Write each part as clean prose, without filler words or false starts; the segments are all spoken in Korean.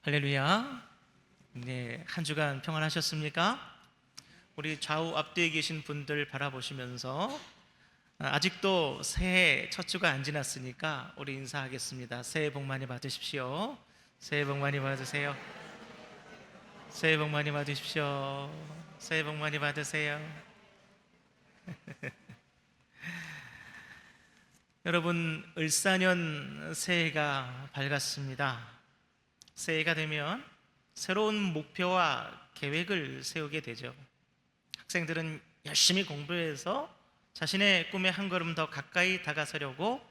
할렐루야. 네, 한 주간 평안하셨습니까? 우리 좌우 앞뒤에 계신 분들 바라보시면서 아직도 새해 첫 주가 안 지났으니까 우리 인사하겠습니다. 새해 복 많이 받으십시오. 새해 복 많이 받으세요. 새해 복 많이 받으십시오. 새해 복 많이 받으세요. 여러분, 을사년 새해가 밝았습니다. 새해가 되면 새로운 목표와 계획을 세우게 되죠. 학생들은 열심히 공부해서 자신의 꿈에 한 걸음 더 가까이 다가서려고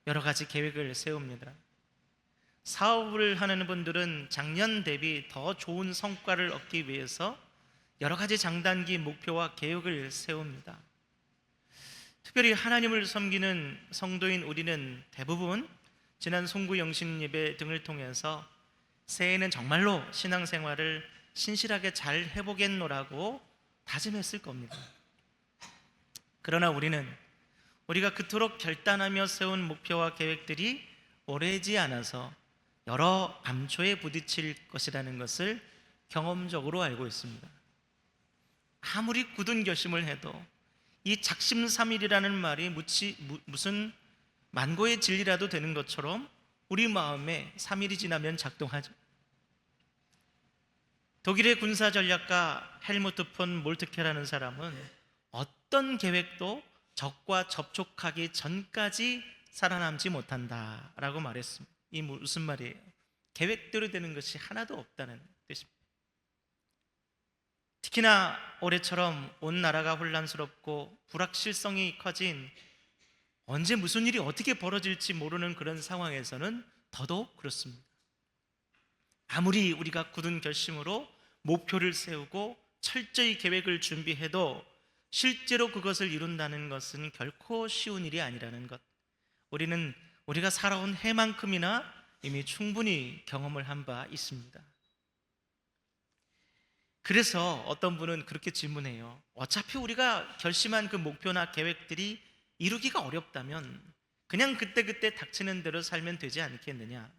여러 가지 계획을 세웁니다. 사업을 하는 분들은 작년 대비 더 좋은 성과를 얻기 위해서 여러 가지 장단기 목표와 계획을 세웁니다. 특별히 하나님을 섬기는 성도인 우리는 대부분 지난 송구 영신 예배 등을 통해서 새해에는 정말로 신앙생활을 신실하게 잘 해보겠노라고 다짐했을 겁니다. 그러나 우리가 그토록 결단하며 세운 목표와 계획들이 오래지 않아서 여러 암초에 부딪힐 것이라는 것을 경험적으로 알고 있습니다. 아무리 굳은 결심을 해도 이 작심삼일이라는 말이 무슨 만고의 진리라도 되는 것처럼 우리 마음에 3일이 지나면 작동하죠. 독일의 군사전략가 헬무트 폰 몰트케라는 사람은 어떤 계획도 적과 접촉하기 전까지 살아남지 못한다라고 말했습니다. 이 무슨 말이에요? 계획대로 되는 것이 하나도 없다는 뜻입니다. 특히나 올해처럼 온 나라가 혼란스럽고 불확실성이 커진, 언제 무슨 일이 어떻게 벌어질지 모르는 그런 상황에서는 더더욱 그렇습니다. 아무리 우리가 굳은 결심으로 목표를 세우고 철저히 계획을 준비해도 실제로 그것을 이룬다는 것은 결코 쉬운 일이 아니라는 것, 우리가 살아온 해만큼이나 이미 충분히 경험을 한 바 있습니다. 그래서 어떤 분은 그렇게 질문해요. 어차피 우리가 결심한 그 목표나 계획들이 이루기가 어렵다면 그냥 그때그때 닥치는 대로 살면 되지 않겠느냐.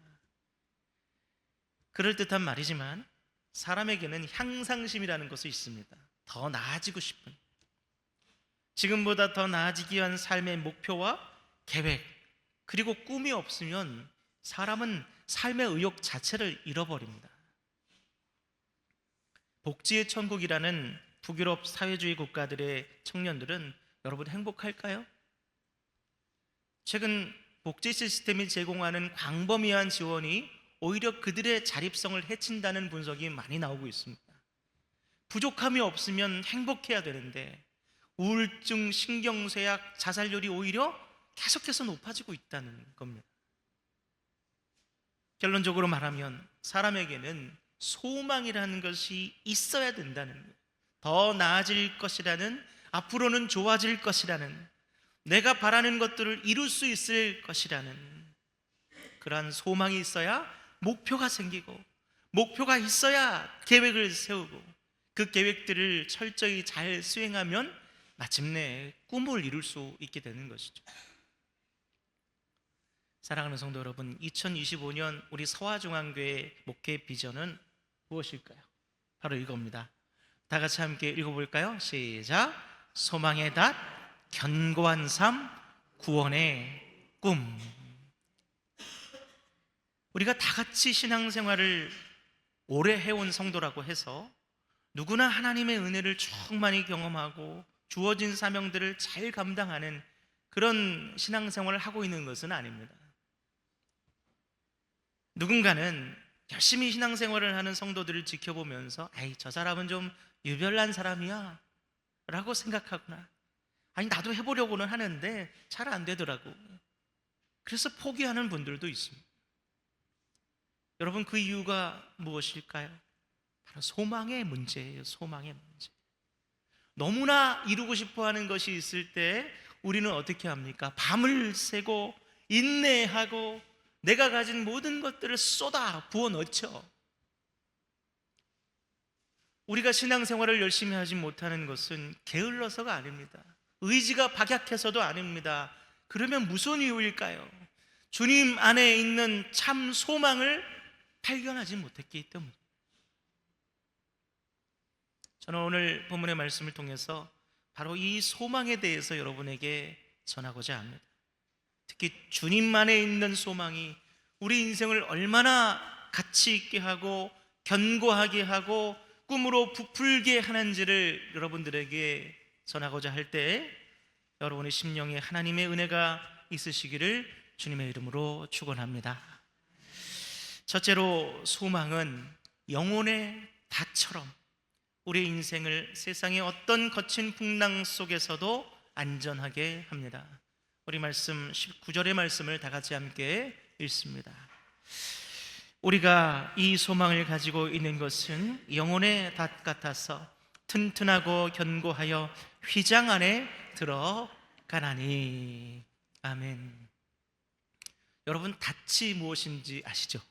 그럴듯한 말이지만 사람에게는 향상심이라는 것이 있습니다. 더 나아지고 싶은, 지금보다 더 나아지기 위한 삶의 목표와 계획, 그리고 꿈이 없으면 사람은 삶의 의욕 자체를 잃어버립니다. 복지의 천국이라는 북유럽 사회주의 국가들의 청년들은 여러분 행복할까요? 최근 복지 시스템이 제공하는 광범위한 지원이 오히려 그들의 자립성을 해친다는 분석이 많이 나오고 있습니다. 부족함이 없으면 행복해야 되는데 우울증, 신경쇠약, 자살률이 오히려 계속해서 높아지고 있다는 겁니다. 결론적으로 말하면 사람에게는 소망이라는 것이 있어야 된다는 거예요. 더 나아질 것이라는, 앞으로는 좋아질 것이라는, 내가 바라는 것들을 이룰 수 있을 것이라는 그러한 소망이 있어야 목표가 생기고, 목표가 있어야 계획을 세우고, 그 계획들을 철저히 잘 수행하면 마침내 꿈을 이룰 수 있게 되는 것이죠. 사랑하는 성도 여러분, 2025년 우리 서화중앙교회 목회 비전은 무엇일까요? 바로 이겁니다. 다 같이 함께 읽어볼까요? 시작. 소망의 닷, 견고한 삶, 구원의 꿈. 우리가 다 같이 신앙생활을 오래 해온 성도라고 해서 누구나 하나님의 은혜를 충만히 경험하고 주어진 사명들을 잘 감당하는 그런 신앙생활을 하고 있는 것은 아닙니다. 누군가는 열심히 신앙생활을 하는 성도들을 지켜보면서 에이, 저 사람은 좀 유별난 사람이야 라고 생각하거나, 아니 나도 해보려고는 하는데 잘 안 되더라고, 그래서 포기하는 분들도 있습니다. 여러분, 그 이유가 무엇일까요? 바로 소망의 문제예요. 소망의 문제. 너무나 이루고 싶어하는 것이 있을 때 우리는 어떻게 합니까? 밤을 새고 인내하고 내가 가진 모든 것들을 쏟아 부어 넣죠. 우리가 신앙생활을 열심히 하지 못하는 것은 게을러서가 아닙니다. 의지가 박약해서도 아닙니다. 그러면 무슨 이유일까요? 주님 안에 있는 참 소망을 발견하지 못했기 때문에. 저는 오늘 본문의 말씀을 통해서 바로 이 소망에 대해서 여러분에게 전하고자 합니다. 특히 주님만에 있는 소망이 우리 인생을 얼마나 가치 있게 하고 견고하게 하고 꿈으로 부풀게 하는지를 여러분들에게 전하고자 할 때 여러분의 심령에 하나님의 은혜가 있으시기를 주님의 이름으로 축원합니다. 첫째로, 소망은 영혼의 닷처럼 우리 인생을 세상의 어떤 거친 풍랑 속에서도 안전하게 합니다. 우리 말씀 19절의 말씀을 다 같이 함께 읽습니다. 우리가 이 소망을 가지고 있는 것은 영혼의 닷 같아서 튼튼하고 견고하여 휘장 안에 들어가나니. 아멘. 여러분, 닷이 무엇인지 아시죠?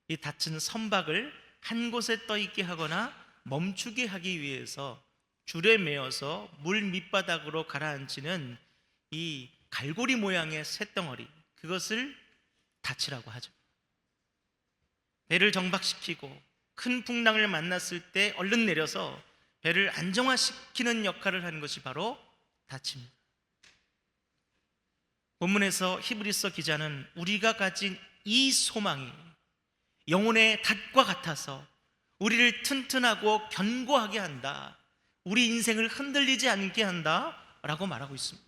이 닷은 선박을 한 곳에 떠 있게 하거나 멈추게 하기 위해서 줄에 매어서 물 밑바닥으로 가라앉히는 이 갈고리 모양의 쇳덩어리, 그것을 닷이라고 하죠. 배를 정박시키고 큰 풍랑을 만났을 때 얼른 내려서 배를 안정화시키는 역할을 하는 것이 바로 닷입니다. 본문에서 히브리서 기자는 우리가 가진 이 소망이 영혼의 닷과 같아서 우리를 튼튼하고 견고하게 한다, 우리 인생을 흔들리지 않게 한다 라고 말하고 있습니다.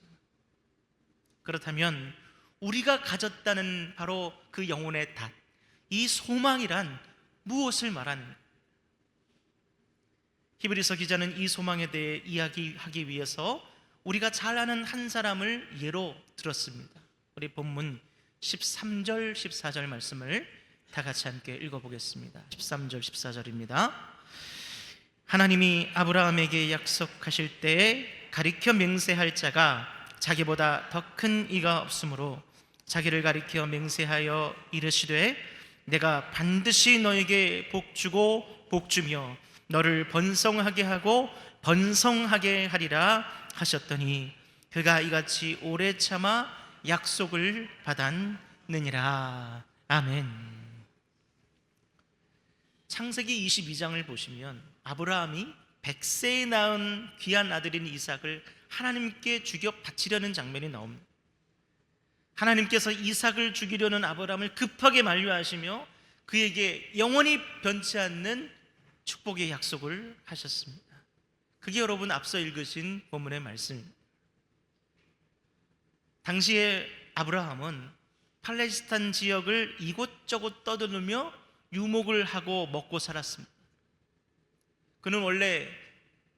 그렇다면 우리가 가졌다는 바로 그 영혼의 닷, 이 소망이란 무엇을 말하는가? 히브리서 기자는 이 소망에 대해 이야기하기 위해서 우리가 잘 아는 한 사람을 예로 들었습니다. 우리 본문 13절 14절 말씀을 다 같이 함께 읽어보겠습니다. 13절 14절입니다. 하나님이 아브라함에게 약속하실 때에 가리켜 맹세할 자가 자기보다 더 큰 이가 없으므로 자기를 가리켜 맹세하여 이르시되 내가 반드시 너에게 복주고 복주며 너를 번성하게 하고 번성하게 하리라 하셨더니 그가 이같이 오래 참아 약속을 받았느니라. 아멘. 창세기 22장을 보시면 아브라함이 100세에 낳은 귀한 아들인 이삭을 하나님께 죽여 바치려는 장면이 나옵니다. 하나님께서 이삭을 죽이려는 아브라함을 급하게 만류하시며 그에게 영원히 변치 않는 축복의 약속을 하셨습니다. 그게 여러분 앞서 읽으신 본문의 말씀입니다. 당시에 아브라함은 팔레스타인 지역을 이곳저곳 떠돌며 유목을 하고 먹고 살았습니다. 그는 원래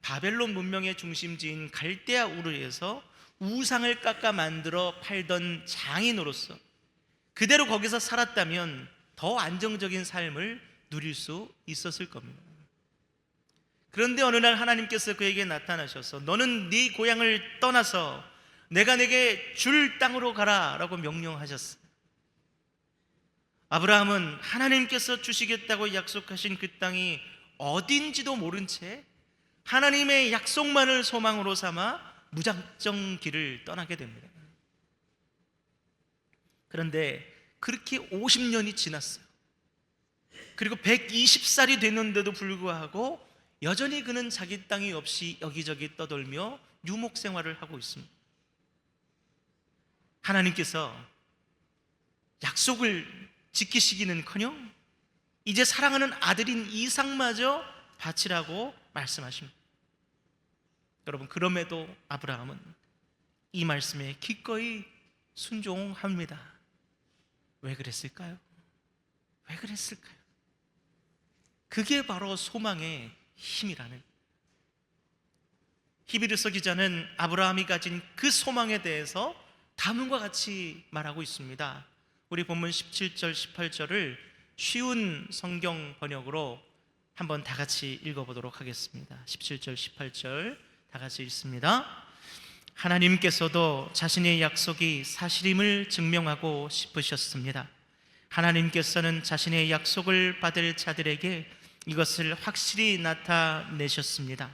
바벨론 문명의 중심지인 갈대아 우르에서 우상을 깎아 만들어 팔던 장인으로서 그대로 거기서 살았다면 더 안정적인 삶을 누릴 수 있었을 겁니다. 그런데 어느 날 하나님께서 그에게 나타나셔서 너는 네 고향을 떠나서 내가 내게 줄 땅으로 가라 라고 명령하셨어요. 아브라함은 하나님께서 주시겠다고 약속하신 그 땅이 어딘지도 모른 채 하나님의 약속만을 소망으로 삼아 무작정 길을 떠나게 됩니다. 그런데 그렇게 50년이 지났어요. 그리고 120살이 됐는데도 불구하고 여전히 그는 자기 땅이 없이 여기저기 떠돌며 유목 생활을 하고 있습니다. 하나님께서 약속을 지키시기는커녕 이제 사랑하는 아들인 이삭마저 바치라고 말씀하십니다. 여러분, 그럼에도 아브라함은 이 말씀에 기꺼이 순종합니다. 왜 그랬을까요? 왜 그랬을까요? 그게 바로 소망의 힘이라는. 히브리서 기자는 아브라함이 가진 그 소망에 대해서 다음과 같이 말하고 있습니다. 우리 본문 17절 18절을 쉬운 성경 번역으로 한번 다 같이 읽어보도록 하겠습니다. 17절 18절 다 같이 읽습니다. 하나님께서도 자신의 약속이 사실임을 증명하고 싶으셨습니다. 하나님께서는 자신의 약속을 받을 자들에게 이것을 확실히 나타내셨습니다.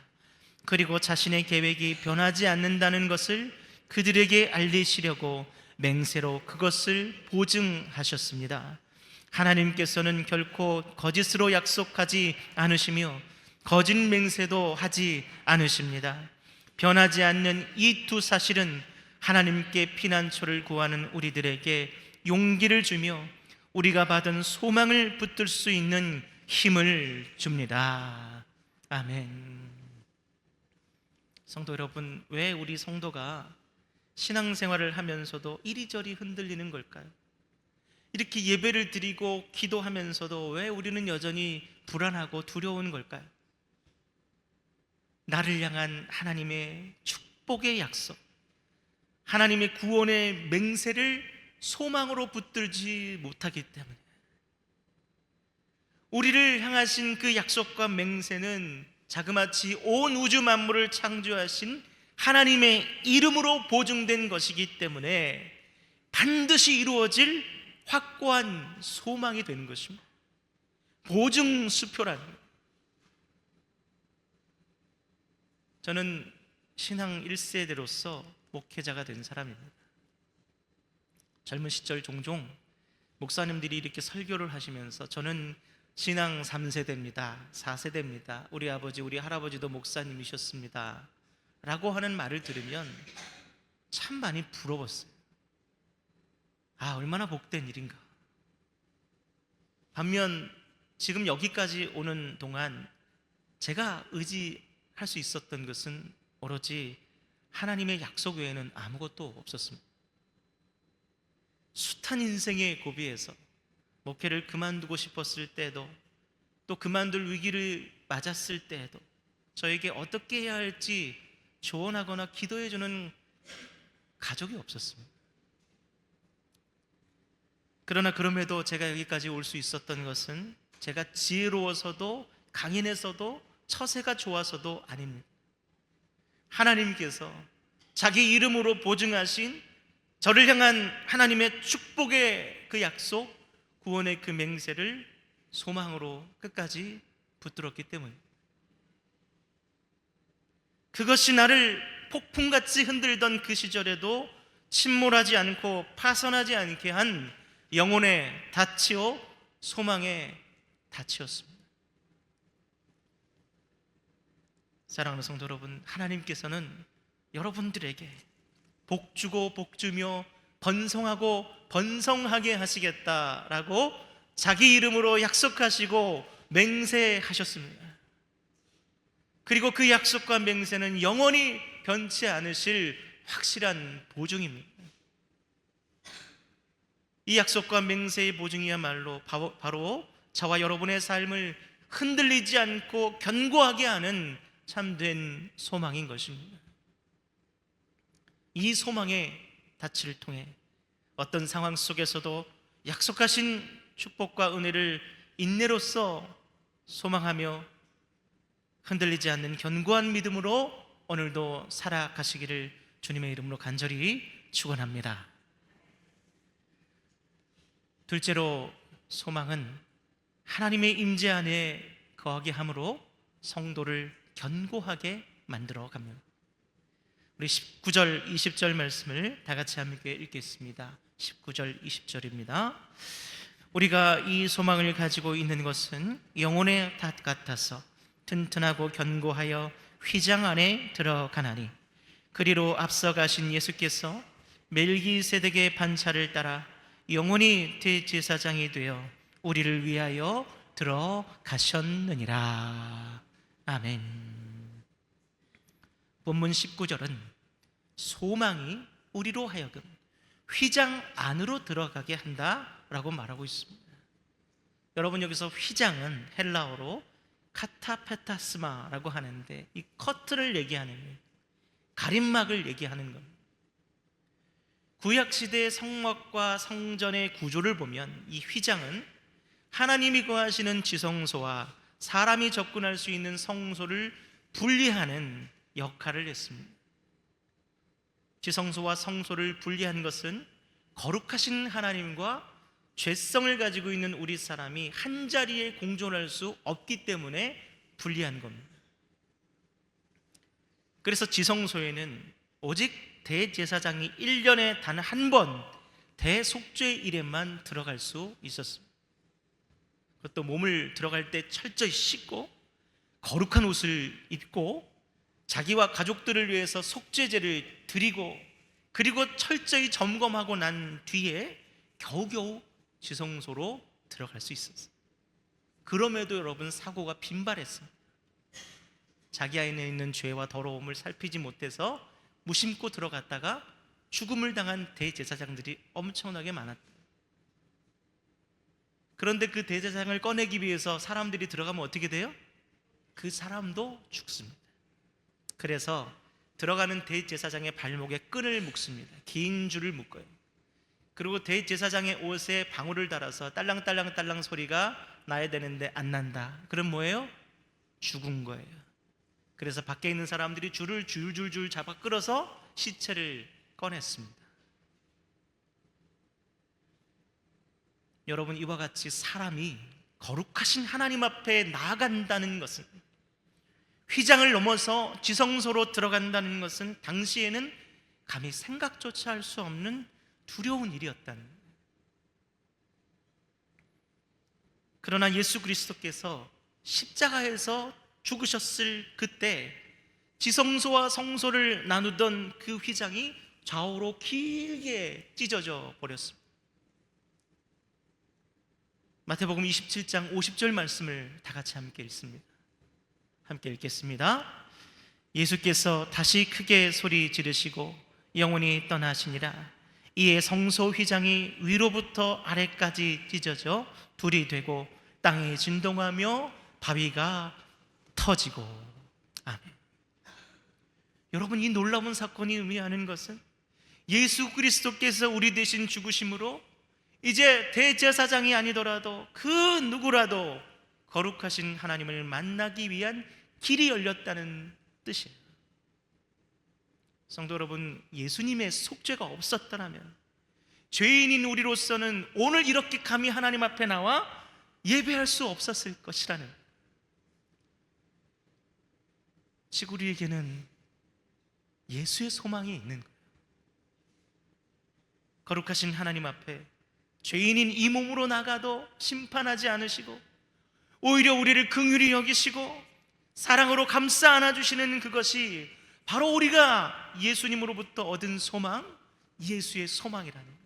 그리고 자신의 계획이 변하지 않는다는 것을 그들에게 알리시려고 맹세로 그것을 보증하셨습니다. 하나님께서는 결코 거짓으로 약속하지 않으시며 거짓 맹세도 하지 않으십니다. 변하지 않는 이 두 사실은 하나님께 피난처를 구하는 우리들에게 용기를 주며 우리가 받은 소망을 붙들 수 있는 힘을 줍니다. 아멘. 성도 여러분, 왜 우리 성도가 신앙생활을 하면서도 이리저리 흔들리는 걸까요? 이렇게 예배를 드리고 기도하면서도 왜 우리는 여전히 불안하고 두려운 걸까요? 나를 향한 하나님의 축복의 약속, 하나님의 구원의 맹세를 소망으로 붙들지 못하기 때문에, 우리를 향하신 그 약속과 맹세는 자그마치 온 우주 만물을 창조하신 하나님의 이름으로 보증된 것이기 때문에 반드시 이루어질 확고한 소망이 되는 것입니다. 보증수표라는 거예요. 저는 신앙 1세대로서 목회자가 된 사람입니다. 젊은 시절 종종 목사님들이 이렇게 설교를 하시면서 저는 신앙 3세대입니다, 4세대입니다, 우리 아버지 우리 할아버지도 목사님이셨습니다 라고 하는 말을 들으면 참 많이 부러웠어요. 아, 얼마나 복된 일인가. 반면 지금 여기까지 오는 동안 제가 의지할 수 있었던 것은 오로지 하나님의 약속 외에는 아무것도 없었습니다. 숱한 인생의 고비에서 목회를 그만두고 싶었을 때도, 또 그만둘 위기를 맞았을 때에도 저에게 어떻게 해야 할지 조언하거나 기도해주는 가족이 없었습니다. 그러나 그럼에도 제가 여기까지 올 수 있었던 것은 제가 지혜로워서도 강인해서도 처세가 좋아서도 아닙니다. 하나님께서 자기 이름으로 보증하신 저를 향한 하나님의 축복의 그 약속, 구원의 그 맹세를 소망으로 끝까지 붙들었기 때문입니다. 그것이 나를 폭풍같이 흔들던 그 시절에도 침몰하지 않고 파선하지 않게 한 영혼의 닻이요 소망의 닻이었습니다. 사랑하는 성도 여러분, 하나님께서는 여러분들에게 복주고 복주며 번성하고 번성하게 하시겠다라고 자기 이름으로 약속하시고 맹세하셨습니다. 그리고 그 약속과 맹세는 영원히 변치 않으실 확실한 보증입니다. 이 약속과 맹세의 보증이야말로 바로 저와 여러분의 삶을 흔들리지 않고 견고하게 하는 참된 소망인 것입니다. 이 소망의 닻을 통해 어떤 상황 속에서도 약속하신 축복과 은혜를 인내로써 소망하며 흔들리지 않는 견고한 믿음으로 오늘도 살아가시기를 주님의 이름으로 간절히 축원합니다. 둘째로, 소망은 하나님의 임재 안에 거하게 함으로 성도를 견고하게 만들어 갑니다. 우리 19절 20절 말씀을 다 같이 함께 읽겠습니다. 19절 20절입니다. 우리가 이 소망을 가지고 있는 것은 영혼의 닷 같아서 튼튼하고 견고하여 휘장 안에 들어가나니, 그리로 앞서가신 예수께서 멜기세덱의 반차를 따라 영원히 대제사장이 되어 우리를 위하여 들어가셨느니라. 아멘. 본문 19절은 소망이 우리로 하여금 휘장 안으로 들어가게 한다라고 말하고 있습니다. 여러분, 여기서 휘장은 헬라어로 카타페타스마라고 하는데, 이 커튼을 얘기하는, 가림막을 얘기하는 겁니다. 구약시대의 성막과 성전의 구조를 보면 이 휘장은 하나님이 거하시는 지성소와 사람이 접근할 수 있는 성소를 분리하는 역할을 했습니다. 지성소와 성소를 분리한 것은 거룩하신 하나님과 죄성을 가지고 있는 우리 사람이 한자리에 공존할 수 없기 때문에 분리한 겁니다. 그래서 지성소에는 오직 대제사장이 1년에 단 한 번 대속죄 일에만 들어갈 수 있었습니다. 그것도 몸을 들어갈 때 철저히 씻고 거룩한 옷을 입고 자기와 가족들을 위해서 속죄제를 드리고 그리고 철저히 점검하고 난 뒤에 겨우겨우 지성소로 들어갈 수 있었어요. 그럼에도 여러분 사고가 빈발했습니다. 자기 안에 있는 죄와 더러움을 살피지 못해서 무심코 들어갔다가 죽음을 당한 대제사장들이 엄청나게 많았다. 그런데 그 대제사장을 꺼내기 위해서 사람들이 들어가면 어떻게 돼요? 그 사람도 죽습니다. 그래서 들어가는 대제사장의 발목에 끈을 묶습니다. 긴 줄을 묶어요. 그리고 대제사장의 옷에 방울을 달아서 딸랑딸랑딸랑 소리가 나야 되는데 안 난다. 그럼 뭐예요? 죽은 거예요. 그래서 밖에 있는 사람들이 줄을 줄줄줄 잡아 끌어서 시체를 꺼냈습니다. 여러분, 이와 같이 사람이 거룩하신 하나님 앞에 나아간다는 것은, 휘장을 넘어서 지성소로 들어간다는 것은 당시에는 감히 생각조차 할 수 없는 두려운 일이었다는 거예요. 그러나 예수 그리스도께서 십자가에서 죽으셨을 그때 지성소와 성소를 나누던 그 휘장이 좌우로 길게 찢어져 버렸습니다. 마태복음 27장 50절 말씀을 다 같이 함께 읽습니다. 함께 읽겠습니다. 예수께서 다시 크게 소리 지르시고 영원히 떠나시니라. 이에 성소 휘장이 위로부터 아래까지 찢어져 둘이 되고 땅이 진동하며 바위가 터지고. 아멘. 여러분, 이 놀라운 사건이 의미하는 것은 예수 그리스도께서 우리 대신 죽으심으로 이제 대제사장이 아니더라도 그 누구라도 거룩하신 하나님을 만나기 위한 길이 열렸다는 뜻이에요. 성도 여러분, 예수님의 속죄가 없었더라면 죄인인 우리로서는 오늘 이렇게 감히 하나님 앞에 나와 예배할 수 없었을 것이라는, 즉 우리에게는 예수의 소망이 있는 거예요. 거룩하신 하나님 앞에 죄인인 이 몸으로 나가도 심판하지 않으시고 오히려 우리를 긍휼히 여기시고 사랑으로 감싸 안아주시는 그것이 바로 우리가 예수님으로부터 얻은 소망, 예수의 소망이라는 거예요.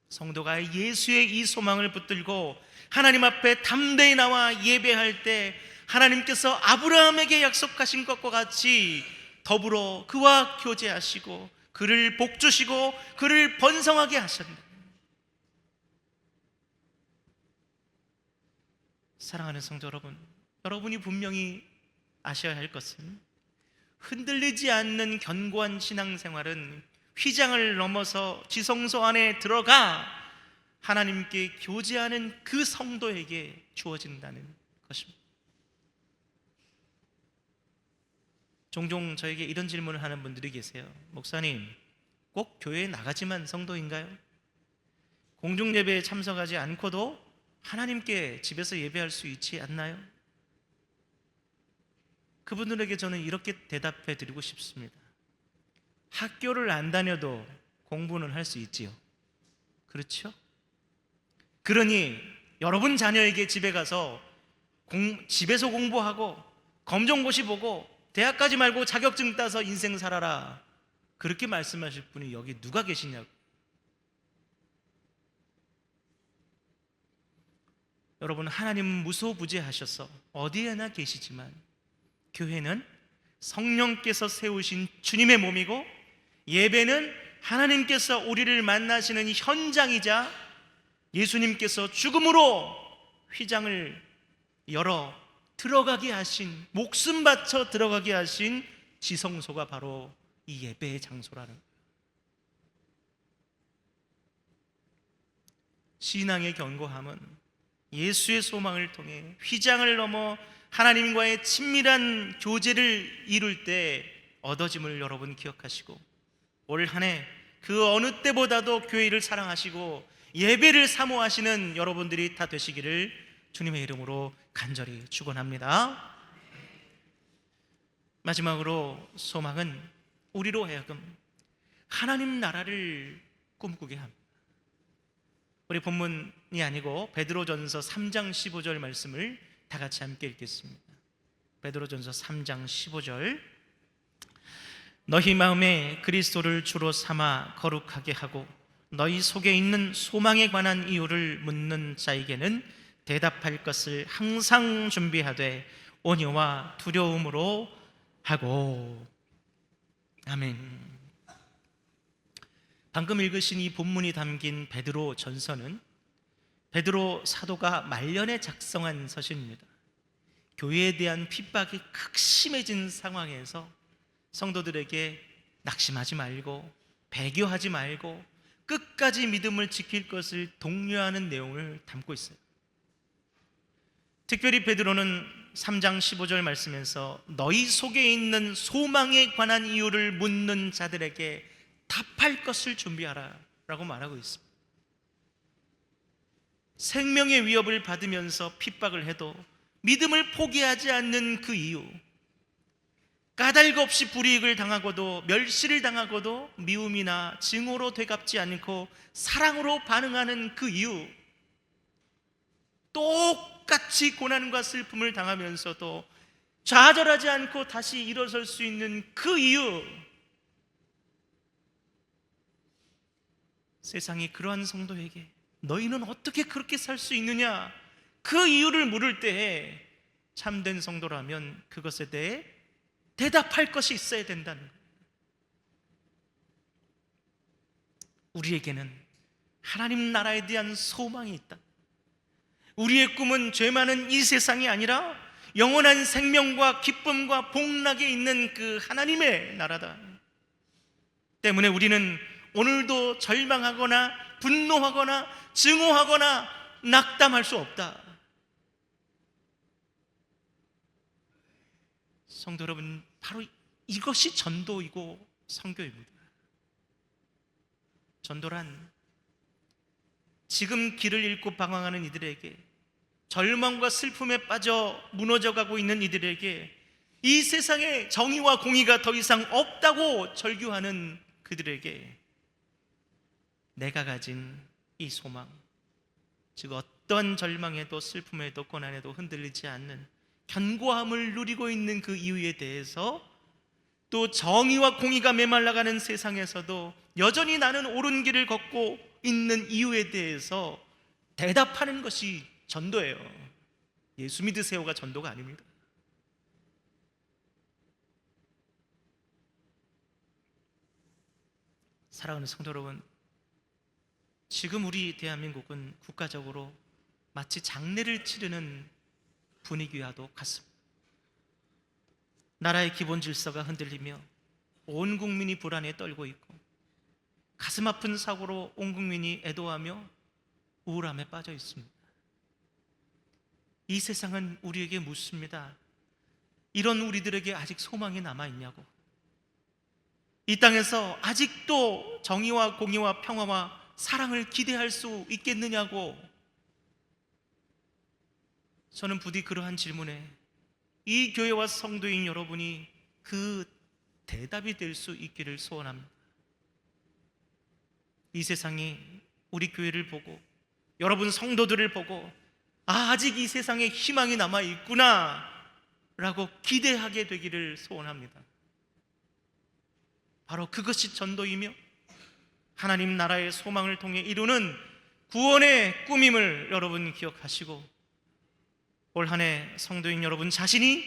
성도가 예수의 이 소망을 붙들고 하나님 앞에 담대히 나와 예배할 때 하나님께서 아브라함에게 약속하신 것과 같이 더불어 그와 교제하시고 그를 복주시고 그를 번성하게 하셨다. 사랑하는 성도 여러분, 여러분이 분명히 아셔야 할 것은 흔들리지 않는 견고한 신앙생활은 휘장을 넘어서 지성소 안에 들어가 하나님께 교제하는 그 성도에게 주어진다는 것입니다. 종종 저에게 이런 질문을 하는 분들이 계세요. 목사님, 꼭 교회에 나가지만 성도인가요? 공중예배에 참석하지 않고도 하나님께 집에서 예배할 수 있지 않나요? 그분들에게 저는 이렇게 대답해 드리고 싶습니다. 학교를 안 다녀도 공부는 할 수 있지요. 그렇죠? 그러니 여러분 자녀에게 집에 가서 집에서 공부하고 검정고시 보고 대학까지 말고 자격증 따서 인생 살아라, 그렇게 말씀하실 분이 여기 누가 계시냐고. 여러분, 하나님은 무소부재하셔서 어디에나 계시지만 교회는 성령께서 세우신 주님의 몸이고 예배는 하나님께서 우리를 만나시는 현장이자 예수님께서 죽음으로 휘장을 열어 들어가게 하신, 목숨 바쳐 들어가게 하신 지성소가 바로 이 예배의 장소라는 거예요. 신앙의 견고함은 예수의 소망을 통해 휘장을 넘어 하나님과의 친밀한 교제를 이룰 때 얻어짐을 여러분 기억하시고 올 한 해 그 어느 때보다도 교회를 사랑하시고 예배를 사모하시는 여러분들이 다 되시기를 주님의 이름으로 간절히 축원합니다. 마지막으로 소망은 우리로 하여금 하나님 나라를 꿈꾸게 합니다. 우리 본문이 아니고 베드로전서 3장 15절 말씀을 다 같이 함께 읽겠습니다. 베드로전서 3장 15절. 너희 마음에 그리스도를 주로 삼아 거룩하게 하고 너희 속에 있는 소망에 관한 이유를 묻는 자에게는 대답할 것을 항상 준비하되 온유와 두려움으로 하고. 아멘. 방금 읽으신 이 본문이 담긴 베드로 전서는 베드로 사도가 말년에 작성한 서신입니다. 교회에 대한 핍박이 극심해진 상황에서 성도들에게 낙심하지 말고 배교하지 말고 끝까지 믿음을 지킬 것을 독려하는 내용을 담고 있어요. 특별히 베드로는 3장 15절 말씀에서 너희 속에 있는 소망에 관한 이유를 묻는 자들에게 답할 것을 준비하라 라고 말하고 있습니다. 생명의 위협을 받으면서 핍박을 해도 믿음을 포기하지 않는 그 이유, 까닭 없이 불이익을 당하고도 멸시를 당하고도 미움이나 증오로 되갚지 않고 사랑으로 반응하는 그 이유, 똑같이 고난과 슬픔을 당하면서도 좌절하지 않고 다시 일어설 수 있는 그 이유, 세상이 그러한 성도에게 너희는 어떻게 그렇게 살 수 있느냐, 그 이유를 물을 때에 참된 성도라면 그것에 대해 대답할 것이 있어야 된다는 거예요. 우리에게는 하나님 나라에 대한 소망이 있다. 우리의 꿈은 죄 많은 이 세상이 아니라 영원한 생명과 기쁨과 복락에 있는 그 하나님의 나라다. 때문에 우리는 오늘도 절망하거나 분노하거나 증오하거나 낙담할 수 없다. 성도 여러분, 바로 이것이 전도이고 선교입니다. 전도란 지금 길을 잃고 방황하는 이들에게, 절망과 슬픔에 빠져 무너져가고 있는 이들에게 이 세상에 정의와 공의가 더 이상 없다고 절규하는 그들에게 내가 가진 이 소망, 즉 어떤 절망에도 슬픔에도 고난에도 흔들리지 않는 견고함을 누리고 있는 그 이유에 대해서, 또 정의와 공의가 메말라가는 세상에서도 여전히 나는 옳은 길을 걷고 있는 이유에 대해서 대답하는 것이 전도예요. 예수 믿으세요가 전도가 아닙니다. 사랑하는 성도 여러분, 지금 우리 대한민국은 국가적으로 마치 장례를 치르는 분위기와도 같습니다. 나라의 기본 질서가 흔들리며 온 국민이 불안에 떨고 있고 가슴 아픈 사고로 온 국민이 애도하며 우울함에 빠져 있습니다. 이 세상은 우리에게 묻습니다. 이런 우리들에게 아직 소망이 남아있냐고. 이 땅에서 아직도 정의와 공의와 평화와 사랑을 기대할 수 있겠느냐고. 저는 부디 그러한 질문에 이 교회와 성도인 여러분이 그 대답이 될 수 있기를 소원합니다. 이 세상이 우리 교회를 보고 여러분 성도들을 보고 아직 이 세상에 희망이 남아있구나 라고 기대하게 되기를 소원합니다. 바로 그것이 전도이며 하나님 나라의 소망을 통해 이루는 구원의 꿈임을 여러분 기억하시고, 올 한 해 성도인 여러분 자신이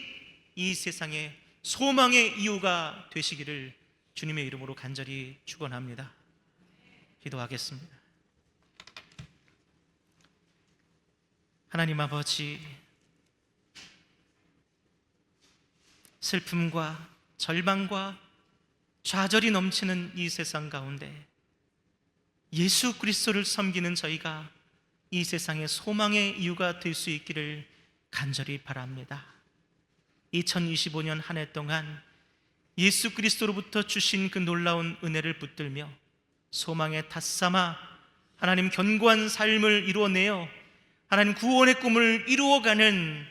이 세상의 소망의 이유가 되시기를 주님의 이름으로 간절히 축원합니다. 기도하겠습니다. 하나님 아버지, 슬픔과 절망과 좌절이 넘치는 이 세상 가운데 예수 그리스도를 섬기는 저희가 이 세상의 소망의 이유가 될 수 있기를 간절히 바랍니다. 2025년 한 해 동안 예수 그리스도로부터 주신 그 놀라운 은혜를 붙들며 소망의 닷 삼아 하나님 견고한 삶을 이루어내어 하나님 구원의 꿈을 이루어가는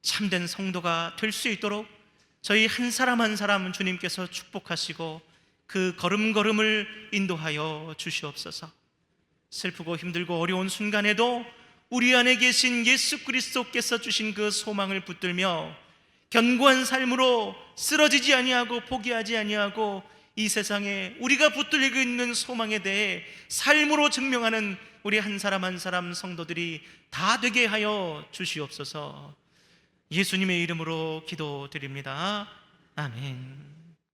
참된 성도가 될 수 있도록 저희 한 사람 한 사람 주님께서 축복하시고 그 걸음걸음을 인도하여 주시옵소서. 슬프고 힘들고 어려운 순간에도 우리 안에 계신 예수 그리스도께서 주신 그 소망을 붙들며 견고한 삶으로 쓰러지지 아니하고 포기하지 아니하고 이 세상에 우리가 붙들리고 있는 소망에 대해 삶으로 증명하는 우리 한 사람 한 사람 성도들이 다 되게 하여 주시옵소서. 예수님의 이름으로 기도드립니다. 아멘.